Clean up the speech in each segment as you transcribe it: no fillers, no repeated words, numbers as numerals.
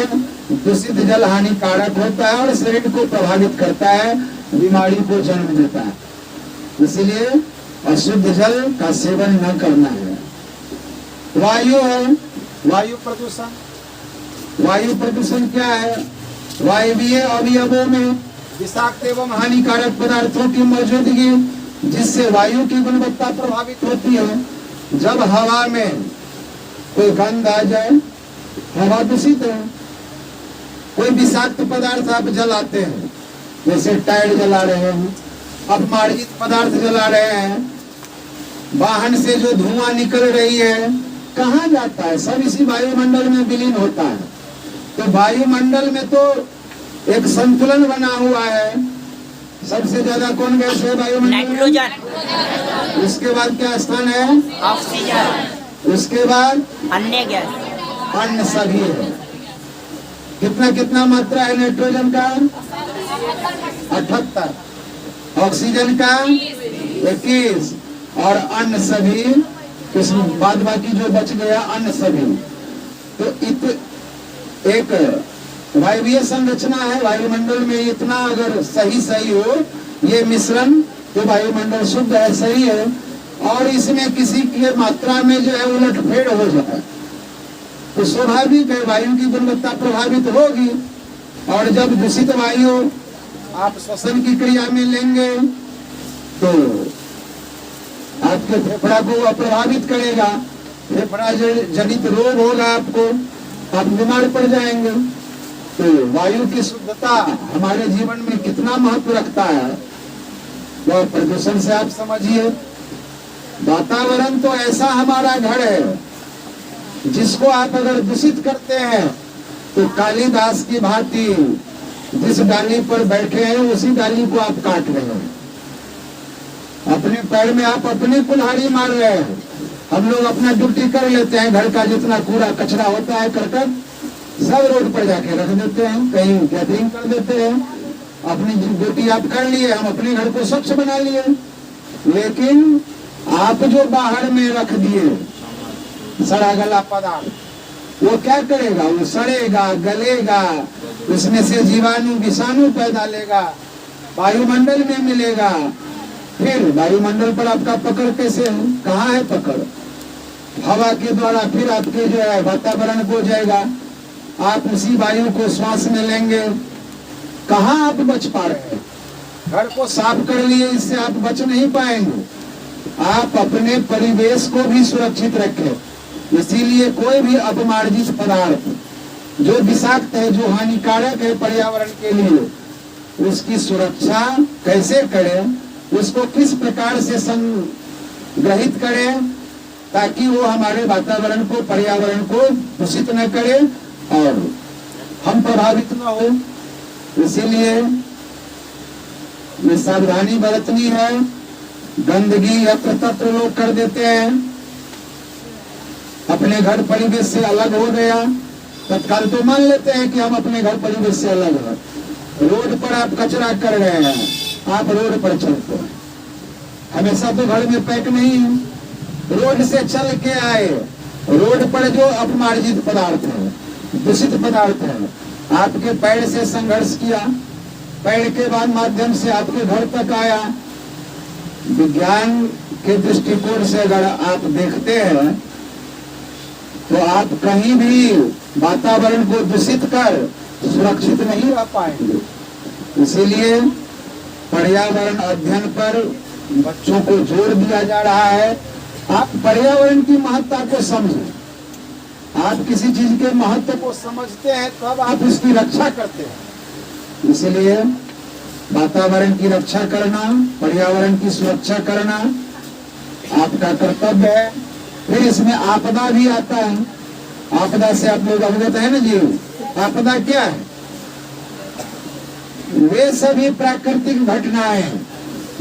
दूषित जल हानिकारक होता है और शरीर को प्रभावित करता है, बीमारी को जन्म देता है। इसलिए अशुद्ध जल का सेवन न करना है। वायु है, वायु प्रदूषण। वायु प्रदूषण क्या है? वायवीय अवयवों में विषाक्त एवं हानिकारक पदार्थों की मौजूदगी, जिससे वायु की गुणवत्ता प्रभावित होती है। जब हवा में कोई गंध आ जाए, हवा दूषित है। कोई विषाक्त पदार्थ आप जलाते हैं, जैसे टायर जला रहे हैं, अपमार्जित पदार्थ जला रहे हैं, वाहन से जो धुआं निकल रही है, कहाँ जाता है? सब इसी वायुमंडल में विलीन होता है। तो वायुमंडल में तो एक संतुलन बना हुआ है। सबसे ज्यादा कौन गैस है वायुमंडल? नाइट्रोजन। उसके बाद क्या स्थान है? ऑक्सीजन। उसके बाद अन्य गैस, अन्य सभी है। कितना कितना मात्रा है नाइट्रोजन का? 78, ऑक्सीजन का 21 और अन्य सभी, इसमें बाद बाकी जो बच गया अन्य सभी। तो एक वायवीय संरचना है वायुमंडल में। इतना अगर सही हो ये मिश्रण, तो वायुमंडल शुद्ध है, सही है। और इसमें किसी की मात्रा में जो है उलटफेर हो जाए तो स्वाभाविक है वायु की गुणवत्ता प्रभावित होगी। और जब दूषित वायु आप श्वसन की क्रिया में लेंगे तो आपके फेफड़ा को प्रभावित करेगा, फेफड़ा जनित रोग होगा, आपको आप बीमार पड़ जाएंगे। तो वायु की शुद्धता हमारे जीवन में कितना महत्व रखता है, वह प्रदूषण से आप समझिए। वातावरण तो ऐसा हमारा घर है, जिसको आप अगर दूषित करते हैं तो कालिदास की भांति जिस डाली पर बैठे हैं उसी डाली को आप काट रहे हैं। अपने पैर में आप अपनी कुल्हाड़ी मार रहे हैं। हम लोग अपना ड्यूटी कर लेते हैं, घर का जितना कूड़ा कचरा होता है करकट सब रोड पर जाके रख देते हैं, कहीं गैदरिंग कर देते हैं। अपनी ड्यूटी आप कर लिए, हम अपने घर को स्वच्छ बना लिए। लेकिन आप जो बाहर में रख दिए सड़ा गला पदार्थ, वो क्या करेगा? वो सड़ेगा, गलेगा, उसमें से जीवाणु विषाणु पैदा लेगा, वायुमंडल में मिलेगा। फिर वायुमंडल पर आपका पकड़ कैसे है? कहाँ है पकड़? हवा के द्वारा फिर आपके जो है वातावरण को जाएगा, आप उसी वायु को श्वास में लेंगे। कहाँ आप बच पा रहे हैं? घर को साफ कर लिए, इससे आप बच नहीं पाएंगे। आप अपने परिवेश को भी सुरक्षित रखें। इसीलिए कोई भी अपमार्जित पदार्थ जो विषाक्त है, जो हानिकारक है पर्यावरण के लिए, उसकी सुरक्षा कैसे करें, उसको किस प्रकार से संग्रहित करें ताकि वो हमारे वातावरण को, पर्यावरण को दूषित न करे और हम प्रभावित न हो। इसीलिए सावधानी बरतनी है। गंदगी यत्र तत्र लोग कर देते हैं, अपने घर परिवेश से अलग हो गया, तत्काल तो मान लेते हैं कि हम अपने घर परिवेश से अलग हैं। रोड पर आप कचरा कर रहे हैं, आप रोड पर चलते हैं, हमेशा तो घर में पैक नहीं है। रोड से चल के आए, रोड पर जो अपमार्जित पदार्थ है, दूषित पदार्थ है, आपके पैर से संघर्ष किया, पैर के बाद माध्यम से आपके घर तक आया। विज्ञान के दृष्टिकोण से अगर आप देखते हैं तो आप कहीं भी वातावरण को दूषित कर सुरक्षित नहीं रह पाएंगे। इसीलिए पर्यावरण अध्ययन पर बच्चों को जोर दिया जा रहा है। आप पर्यावरण की महत्ता को समझें। आप किसी चीज के महत्व को समझते हैं तब आप उसकी रक्षा करते हैं। इसलिए वातावरण की रक्षा करना, पर्यावरण की सुरक्षा करना आपका कर्तव्य है। फिर इसमें आपदा भी आता है। आपदा से आप लोग अवगत है ना जी? आपदा क्या है? वे सभी प्राकृतिक घटनाएं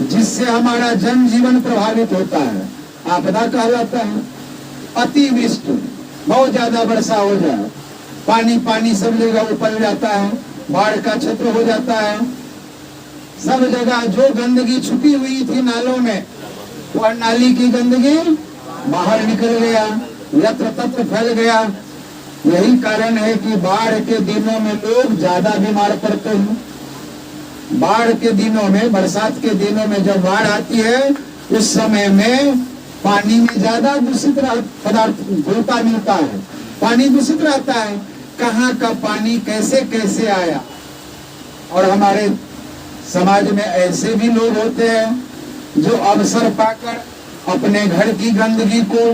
जिससे हमारा जनजीवन प्रभावित होता है, आपदा कहलाता है। अतिवृष्टि, बहुत ज्यादा वर्षा हो जाए, पानी पानी सब जगह उपल जाता है, बाढ़ का क्षेत्र हो जाता है। सब जगह जो गंदगी छुपी हुई थी नालों में, वह नाली की गंदगी बाहर निकल गया, यत्र तत्र फैल गया। यही कारण है कि बाढ़ के दिनों में लोग ज्यादा बीमार पड़ते हैं। बाढ़ के दिनों में, बरसात के दिनों में जब बाढ़ आती है उस समय में पानी में ज्यादा दूषित पदार्थ घुलता मिलता है, पानी दूषित रहता है। कहाँ का पानी कैसे कैसे आया। और हमारे समाज में ऐसे भी लोग होते हैं जो अवसर पाकर अपने घर की गंदगी को,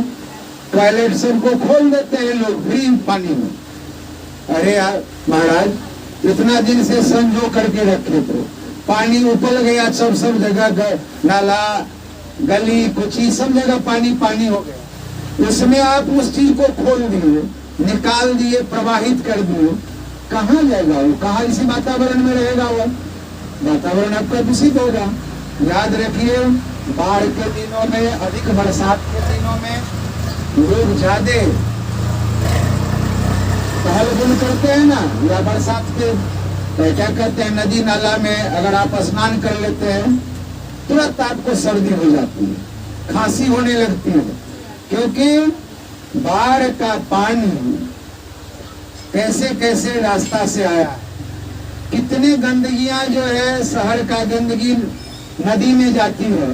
टॉयलेट सबको खोल देते हैं लोग फ्री पानी में। अरे यार महाराज, इतना दिन से संजो करके रखे थे, पानी उपल गया, सब जगह नाला गली कुची सब जगह पानी पानी हो गया। उसमें आप उस चीज को खोल दिए, निकाल दिए, प्रवाहित कर दिए, कहाँ जाएगा वो? कहाँ इसी वातावरण में रहेगा वो? वातावरण आपका दूषित होगा। याद रखिए, बाढ़ के दिनों में, अधिक बरसात के दिनों में लोग ज्यादा टहल बुल करते हैं ना, या बरसात के क्या कहते हैं, नदी नाला में अगर आप स्नान कर लेते हैं तुरंत आपको सर्दी हो जाती है, खांसी होने लगती है। क्योंकि बाढ़ का पानी कैसे कैसे रास्ता से आया है। कितने गंदगियां जो है, शहर का गंदगी नदी में जाती है,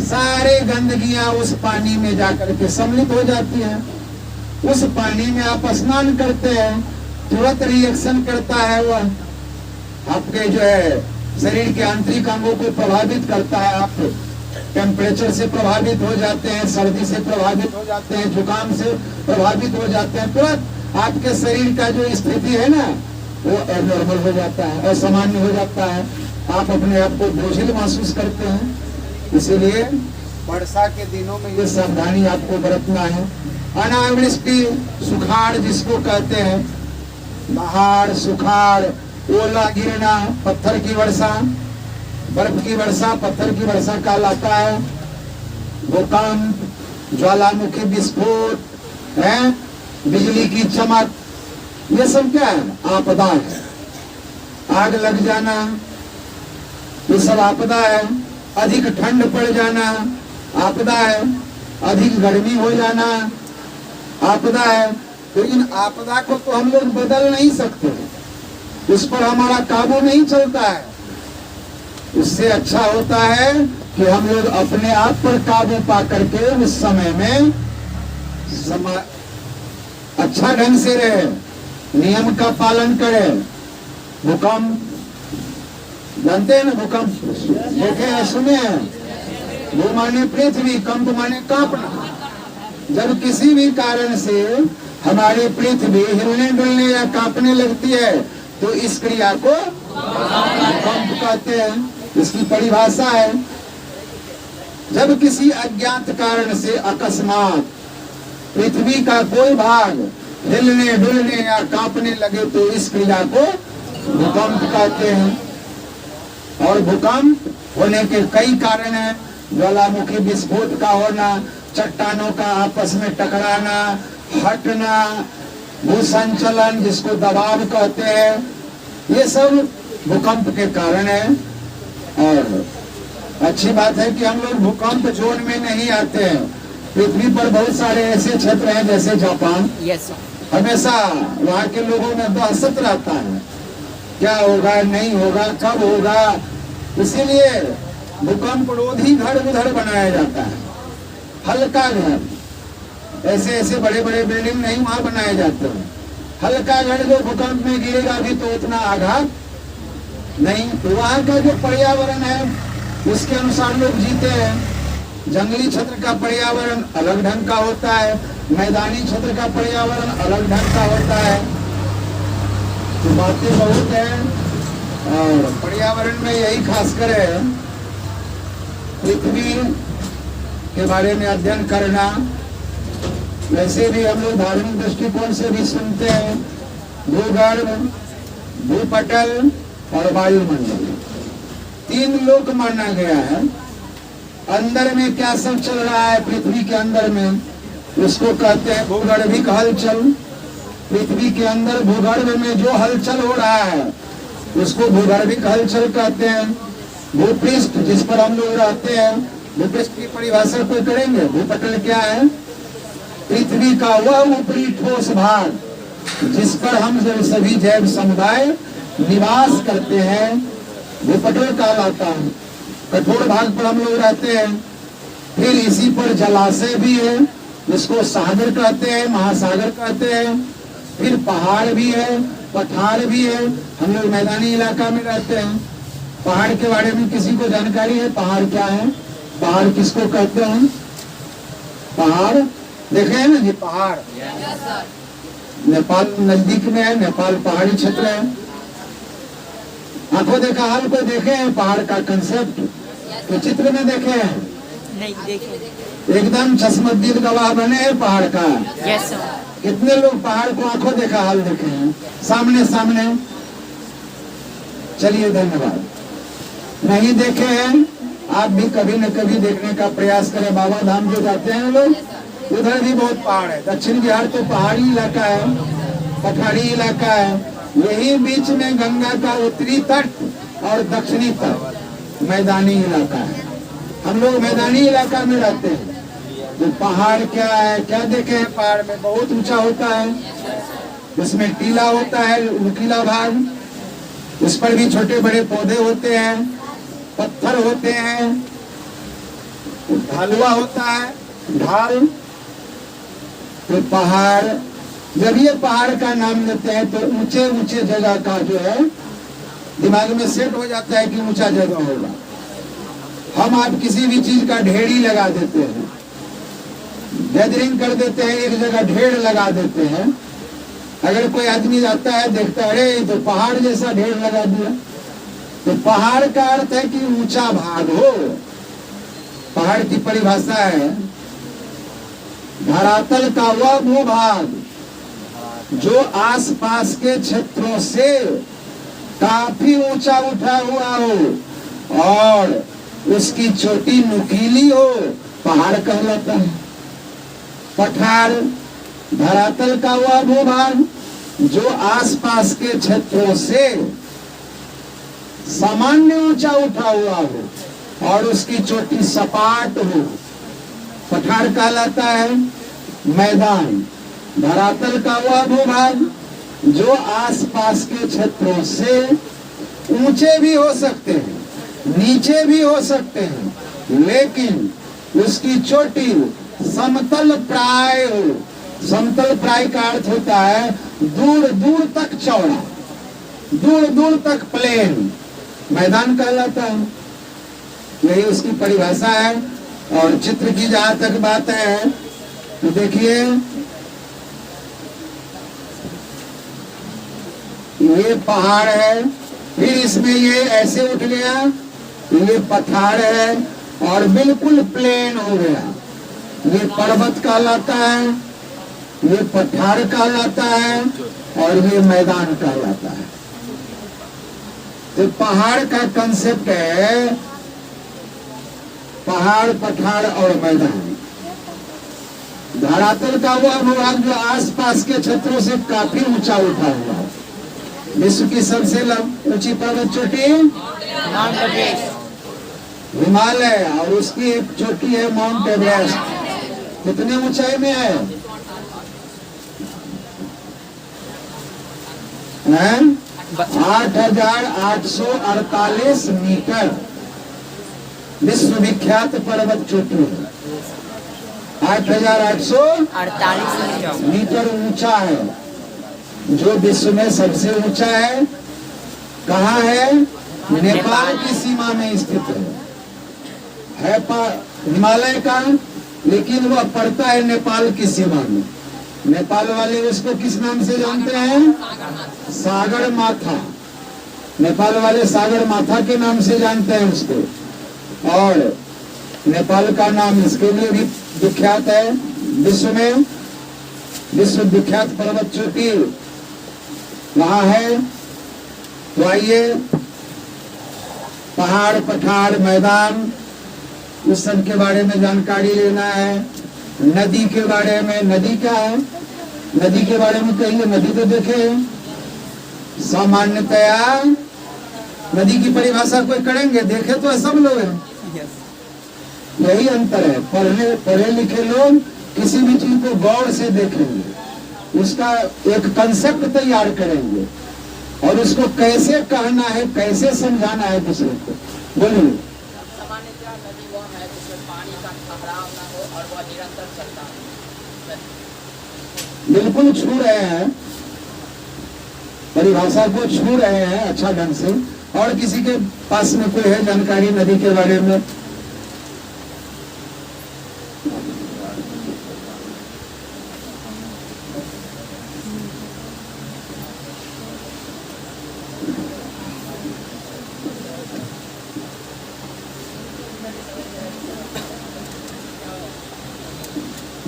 सारे गंदगियां उस पानी में जाकर के सम्मिलित हो जाती है। उस पानी में आप स्नान करते हैं, तुरंत रिएक्शन करता है वह, आपके जो है शरीर के आंतरिक अंगों को प्रभावित करता है। आप टेम्परेचर से प्रभावित हो जाते हैं, सर्दी से प्रभावित हो जाते हैं, जुकाम से प्रभावित हो जाते हैं। तुरंत आपके शरीर का जो स्थिति है ना वो एबनॉर्मल हो जाता है, असामान्य हो जाता है। आप अपने आप को बोझिल महसूस करते हैं। इसीलिए वर्षा के दिनों में ये सावधानी आपको बरतना है। अनावृष्टि, सुखाड़ जिसको कहते हैं, बाढ़, सुखाड़, ओला गिरना, पत्थर की वर्षा, बर्फ की वर्षा, पत्थर की वर्षा कहलाता है। भूकंप, ज्वालामुखी विस्फोट है, बिजली की चमक, ये सब क्या है? आपदा है। आग लग जाना, ये सब आपदा है। अधिक ठंड पड़ जाना आपदा है। अधिक गर्मी हो जाना आपदा है। तो इन आपदा को तो हम लोग बदल नहीं सकते, उस पर हमारा काबू नहीं चलता है। उससे अच्छा होता है कि हम लोग अपने आप पर काबू पा करके उस समय में अच्छा ढंग से रहे, नियम का पालन करें। भूकंप जानते हैं ना, भूकंप देखे हैं, सुने हैं? भू माने पृथ्वी, कंप माने कांपना। जब किसी भी कारण से हमारी पृथ्वी हिलने डुलने या कांपने लगती है तो इस क्रिया को भूकंप कहते हैं। इसकी परिभाषा है, जब किसी अज्ञात कारण से अकस्मात पृथ्वी का कोई भाग हिलने डुलने या कांपने लगे तो इस क्रिया को भूकंप कहते हैं। और भूकंप होने के कई कारण हैं। ज्वालामुखी विस्फोट का होना, चट्टानों का आपस में टकराना, हटना, भूसंचलन जिसको दबाव कहते हैं, ये सब भूकंप के कारण है। और अच्छी बात है कि हम लोग भूकंप जोन में नहीं आते हैं। पृथ्वी पर बहुत सारे ऐसे क्षेत्र हैं जैसे जापान, हमेशा वहाँ के लोगों में दहशत रहता है, क्या होगा नहीं होगा, कब होगा। इसीलिए भूकंप रोधी घर उधर बनाया जाता है, हल्का घर, ऐसे ऐसे बड़े बड़े बिल्डिंग नहीं वहाँ बनाए जाते हैं। हल्का घर जो भूकंप में गिरेगा भी तो उतना आघात नहीं। तो वहाँ का जो पर्यावरण है उसके अनुसार लोग जीते हैं। जंगली क्षेत्र का पर्यावरण अलग ढंग का होता है, मैदानी क्षेत्र का पर्यावरण अलग ढंग का होता है। तो बातें बहुत हैं और पर्यावरण में यही खासकर है पृथ्वी के बारे में अध्ययन करना। वैसे भी हम लोग धार्मिक दृष्टिकोण से भी सुनते हैं, भूगर्भ, भूपटल और वायुमंडल, तीन लोक माना गया है। अंदर में क्या सब चल रहा है पृथ्वी के अंदर में, उसको कहते हैं भूगर्भिक हलचल। पृथ्वी के अंदर भूगर्भ में जो हलचल हो रहा है उसको भूगर्भिक हलचल कहते हैं। भूपृष्ठ जिस पर हम लोग रहते हैं, भूपृष्ठ की परिभाषा कोई करेंगे? भूपटल क्या है? पृथ्वी का वह ऊपरी ठोस भाग जिस पर हम जब सभी जैव समुदाय निवास करते हैं वो पटल कहलाता है। कठोर भाग पर हम लोग रहते हैं। फिर इसी पर जलाशय भी है जिसको सागर कहते हैं, महासागर कहते हैं। फिर पहाड़ भी है, पठार भी है। हम लोग मैदानी इलाका में रहते हैं। पहाड़ के बारे में किसी को जानकारी है? पहाड़ क्या है? पहाड़ किसको कहते हैं? पहाड़ देखे हैं ना जी, पहाड़ नेपाल नजदीक में है। नेपाल पहाड़ी क्षेत्र है। आंखों देखा हाल को देखे हैं पहाड़ का कंसेप्ट? तो चित्र में देखे हैं? नहीं देखे। एकदम चश्मदीद गवाह बने हैं पहाड़ का। Yes sir. कितने लोग पहाड़ को आंखों देखा हाल देखे हैं? सामने सामने। चलिए धन्यवाद। नहीं देखे हैं आप भी कभी न कभी देखने का प्रयास करें। बाबा धाम जो जाते हैं लोग, उधर भी बहुत पहाड़ है। दक्षिण बिहार तो पहाड़ी इलाका है, पठारी इलाका है। यही बीच में गंगा का उत्तरी तट और दक्षिणी तट मैदानी इलाका है। हम लोग मैदानी इलाका में रहते हैं। तो पहाड़ क्या है, क्या देखे हैं? पहाड़ में बहुत ऊंचा होता है, उसमें टीला होता है, नुकीला भाग, उस पर भी छोटे बड़े पौधे होते हैं, पत्थर होते हैं, ढालुआ होता है, ढाल। तो पहाड़, जब ये पहाड़ का नाम लेते हैं तो ऊंचे ऊंचे जगह का जो है दिमाग में सेट हो जाता है कि ऊंचा जगह होगा। हम आप किसी भी चीज का ढेरी लगा देते हैं, गैदरिंग कर देते हैं, एक जगह ढेर लगा देते हैं। अगर कोई आदमी जाता है देखता है, अरे तो पहाड़ जैसा ढेर लगा दिया। तो पहाड़ का अर्थ है कि ऊंचा भाग हो। पहाड़ की परिभाषा है धरातल का वह भूभाग जो आसपास के क्षेत्रों से काफी ऊंचा उठा हुआ हो और उसकी चोटी नुकीली हो, पहाड़ कहलाता है। पठार धरातल का वह भूभाग जो आसपास के क्षेत्रों से सामान्य ऊंचा उठा हुआ हो और उसकी चोटी सपाट हो, पठार कहलाता है। मैदान धरातल का वह भूभाग जो आसपास के क्षेत्रों से ऊंचे भी हो सकते हैं, नीचे भी हो सकते हैं, लेकिन उसकी चोटी समतल प्राय हो। समतल प्राय का अर्थ होता है दूर दूर तक चौड़ा, दूर दूर तक प्लेन, मैदान कहलाता है। यही उसकी परिभाषा है। और चित्र की जहां तक बात है तो देखिए, ये पहाड़ है, फिर इसमें ये ऐसे उठ गया, ये पठार है और बिल्कुल प्लेन हो गया। ये पर्वत कहलाता है, ये पठार कहलाता है और ये मैदान कहलाता है। तो पहाड़ का कंसेप्ट है पहाड़, पठार और मैदान। धरातल का वह भूभाग जो आसपास के क्षेत्रों से काफी ऊंचा उठा हुआ है। विश्व की सबसे ऊंची पर्वत चोटी हिमालय और उसकी एक चोटी है माउंट एवरेस्ट। कितने ऊंचाई में है? 8,848 मीटर विश्व विख्यात पर्वत चोटी है। 8,848 मीटर ऊंचा है, जो विश्व में सबसे ऊंचा है। कहाँ है? नेपाल की सीमा में स्थित है हिमालय का, लेकिन वह पड़ता है नेपाल की सीमा में। नेपाल वाले उसको किस नाम से जानते हैं? सागर माथा। नेपाल वाले सागर माथा के नाम से जानते हैं उसको। और नेपाल का नाम इसके लिए भी विख्यात है विश्व में। विश्व विख्यात पर्वत चोटी वहां है। तो आइए, पहाड़, पठार, मैदान, उस सब के बारे में जानकारी लेना है। नदी के बारे में, नदी क्या है? नदी के बारे में कहिए। नदी तो देखे सामान्यतया नदी की परिभाषा कोई करेंगे, देखे तो सब लोग हैं। यही अंतर है। पढ़े लिखे लोग किसी भी चीज को गौर से देखेंगे, उसका एक कंसेप्ट तैयार करेंगे और उसको कैसे कहना है, कैसे समझाना है दूसरे को। बोलिए। सामान्यतः नदी वह है जिसमें पानी का ठहराव न हो और वह निरंतर चलता है। बिल्कुल छू रहे हैं, परिभाषा को छू रहे हैं अच्छा ढंग से। और किसी के पास में कोई है जानकारी नदी के बारे में?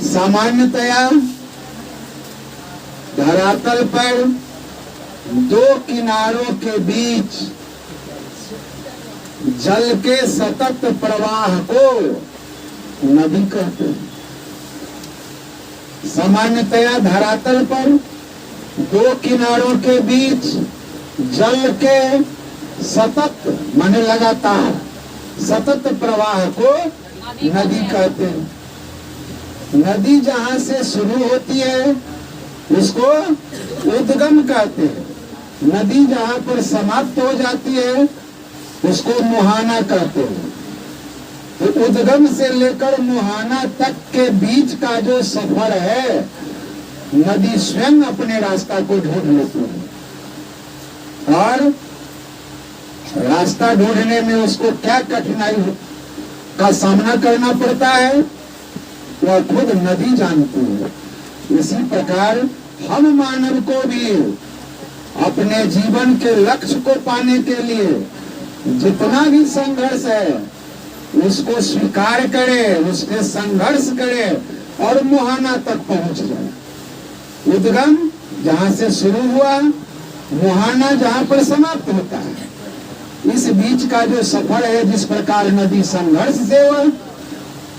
सामान्यतया धरातल पर दो किनारों के बीच जल के सतत प्रवाह को नदी कहते हैं। सामान्यतया धरातल पर दो किनारों के बीच जल के सतत माने लगातार सतत प्रवाह को नदी कहते हैं। नदी जहां से शुरू होती है उसको उद्गम कहते हैं। नदी जहां पर समाप्त हो जाती है उसको मुहाना कहते हैं। तो उद्गम से लेकर मुहाना तक के बीच का जो सफर है नदी स्वयं अपने रास्ता को ढूंढ लेती है और रास्ता ढूंढने में उसको क्या कठिनाई का सामना करना पड़ता है वह खुद नदी जानती है। इसी प्रकार हम मानव को भी अपने जीवन के लक्ष्य को पाने के लिए जितना भी संघर्ष है उसको स्वीकार करे, उसके संघर्ष करे और मुहाना तक पहुंच जाए। उद्गम जहां से शुरू हुआ, मुहाना जहां पर समाप्त होता है, इस बीच का जो सफर है जिस प्रकार नदी संघर्ष से वह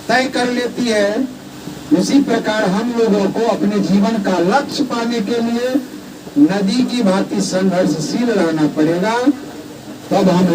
तय कर लेती है, उसी प्रकार हम लोगों को अपने जीवन का लक्ष्य पाने के लिए नदी की भांति संघर्षशील रहना पड़ेगा। तब हम